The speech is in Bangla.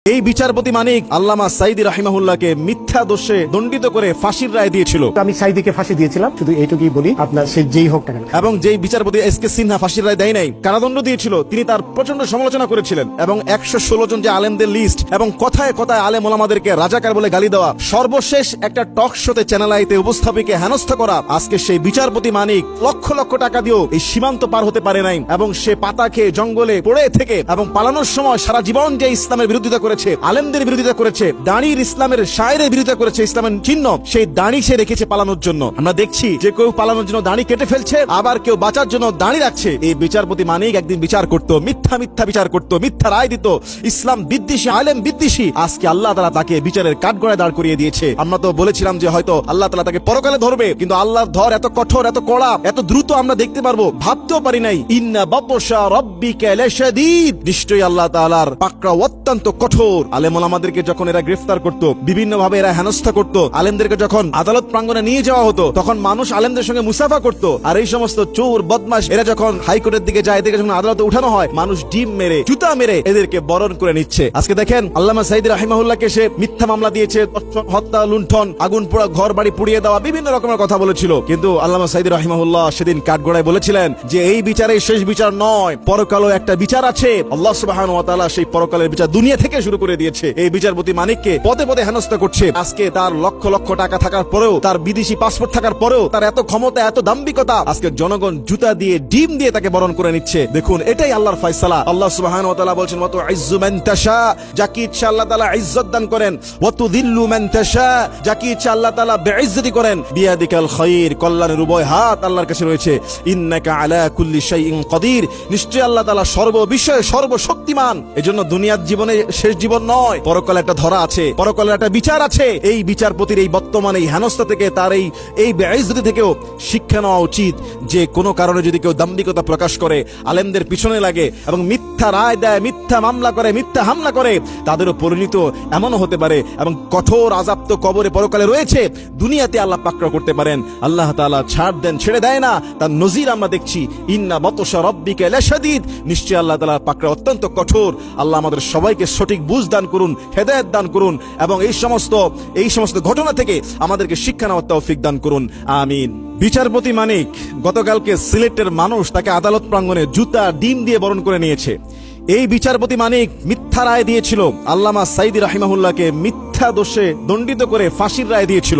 এই বিচারপতি মানিক আল্লামা সাইদি রাহিমাহুল্লাহকে মিথ্যা দোষে দণ্ডিত করে ফাঁসির রায় দিয়েছিল। আমি সাইদিকে ফাঁসি দিয়েছিলাম, শুধু এইটুকুই বলি, আপনার সে যেই হোক না কেন। এবং যেই বিচারপতি এসকে সিনহা ফাঁসির রায় দেয় নাই, কারাদণ্ড দিয়েছিল, তিনি তার প্রচন্ড সমালোচনা করেছিলেন এবং 116 জন যে আলেমদের লিস্ট এবং কথায় কথায় আলেম ওলামাদেরকে রাজাকার বলে গালি দেওয়া, সর্বশেষ একটা টক শোতে চ্যানেল আইতে উপস্থাপিকে হেনস্থা করা, আজকে সেই বিচারপতি মানিক লক্ষ লক্ষ টাকা দিয়েও এই সীমান্ত পার হতে পারে নাই এবং সে পাতা খেয়ে জঙ্গলে পড়ে থেকে এবং পালানোর সময় সারা জীবন যে ইসলামের বিরোধিতা করেছে, আলেমদের বিরোধিতা করেছে, দাঁড়ির ইসলামের শায়েরের বিরোধিতা করেছে, ইসলামের চিহ্ন সেই দাঁড়ি সে রেখেছে পালানোর জন্য। আমরা দেখছি যে কেউ পালানোর জন্য দাঁড়ি কেটে ফেলছে, আবার কেউ বাঁচার জন্য দাঁড়ি রাখছে। এই বিচারপতি মানিক একদিন বিচার করতো, মিথ্যা মিথ্যা বিচার করতো, মিথ্যা রায় দিত, ইসলাম বিদ্বেষী, আলেম বিদ্বেষী। আজকে আল্লাহ তাআলা তাকে বিচারের কাঠগড়ায় দাঁড় করিয়ে দিয়েছে। আমরা তো বলেছিলাম যে হয়তো আল্লাহ তাআলা তাকে পরকালে ধরবে, কিন্তু আল্লাহর ধর এত কঠোর, এত কড়া, এত দ্রুত আমরা দেখতে পারবো ভাবতেও পারি নাই। ইন্না বাতশা রাব্বিকা লাশাদীদ, নিশ্চয়ই আল্লাহ তাআলার পাকড়াও অত্যন্ত কঠোর। আলেম ওলামাদেরকে যখন এরা গ্রেফতার করত, বিভিন্ন ভাবে এরা হেনস্থা করত, আলেমদেরকে যখন আদালত প্রাঙ্গণে নিয়ে যাওয়া হতো, তখন মানুষ আলেমদের সঙ্গে মুসাফা করত। আর এই সমস্ত চোর বদমাশ এরা যখন হাইকোর্টের দিকে যায়, এদেরকে যখন আদালতে উঠানো হয়, মানুষ ডিম মেরে, জুতা মেরে এদেরকে বরণ করে নিচ্ছে। আজকে দেখেন আল্লামা সাইদি রাহিমাহুল্লাহকে সে মিথ্যা মামলা দিয়েছে, হত্যা, লুণ্ঠন, আগুন পোড়া, ঘর বাড়ি পুড়িয়ে দেওয়া, বিভিন্ন রকমের কথা বলেছিল। কিন্তু আল্লামা সাইদি রাহিমাহুল্লাহ সেদিন কাঠগড়ায় বলেছিলেন যে এই বিচারে শেষ বিচার নয়, পরকালও একটা বিচার আছে। আল্লাহ সুবহানাহু ওয়া তাআলা সেই পরকালের বিচার দুনিয়া থেকে শুরু করে দিয়েছে। এই বিচারপতি মানিককে পদে পদে হেনস্থা করছে। আজকে তার লক্ষ লক্ষ টাকা থাকার পরেও, তার বিদেশি পাসপোর্ট থাকার পরেও, তার এত ক্ষমতা, এত দাম্ভিকতা, আজকে জনগণ জুতা দিয়ে, ডিম দিয়ে তাকে বরণ করে নিচ্ছে। দেখুন, এটাই আল্লাহর ফয়সালা। আল্লাহ সুবহানাহু ওয়া তাআলা বলেছেন, ওয়া তুইজ্জু মান তাশা, যাকে ইচ্ছা আল্লাহ তাআলা ইজ্জত দান করেন, ওয়া তুযিল্লু মান তাশা, যাকে ইচ্ছা আল্লাহ তাআলা বেইজ্জতি করেন। বিয়াদিকাল খায়র, কল্যাণের উভয় হাত আল্লাহর কাছে রয়েছে। ইন্নাকা আলা কুল্লি শাইইন কাদির, নিশ্চয়ই আল্লাহ তাআলা সর্ববিষয়ে সর্বশক্তিমান। এজন্য দুনিয়ার জীবনে শেষ জীবন নয়, পরকালে একটা ধরা আছে, পরকালের একটা বিচার আছে। এই বিচারপতির এই বর্তমানে এই হেনস্থা থেকে, তার এই বেইজ্জতি থেকেও শিক্ষা নেওয়া উচিত যে কোনো কারণে যদি কেউ দাম্ভিকতা প্রকাশ করে, আলেমদের পিছনে লাগে এবং মিথ্যা রায় দেয়, মিথ্যা মামলা করে, মিথ্যা হামলা করে, তাদেরও পরিণত এমনও হতে পারে এবং কঠোর আযাব তো কবরে পরকালে রয়েছে, দুনিয়াতে আল্লাহ পাকড়াও করতে পারেন। আল্লাহ তাআলা ছাড় দেন, ছেড়ে দেয় না, তার নজির আমরা দেখছি। ইন্না বাতশা রাব্বিকা লাশাদীদ, নিশ্চয়ই আল্লাহ তাআলার পাকড়াও অত্যন্ত কঠোর। আল্লাহ আমাদের সবাইকে সঠিক বুঝ দান করুন, হেদায়েত দান করুন এবং এই সমস্ত ঘটনা থেকে আমাদেরকে শিক্ষা নেওয়ার তৌফিক দান করুন, আমিন। বিচারপতি মানিক গতকালকে সিলেটের মানুষ তাকে আদালত প্রাঙ্গণে জুতা, ডিম দিয়ে বরণ করে নিয়েছে। এই বিচারপতি মানিক মিথ্যা রায় দিয়েছিল, আল্লামা সাইদি রাহিমাহুল্লাহকে মিথ্যা দোষে দণ্ডিত করে ফাঁসির রায় দিয়েছিল।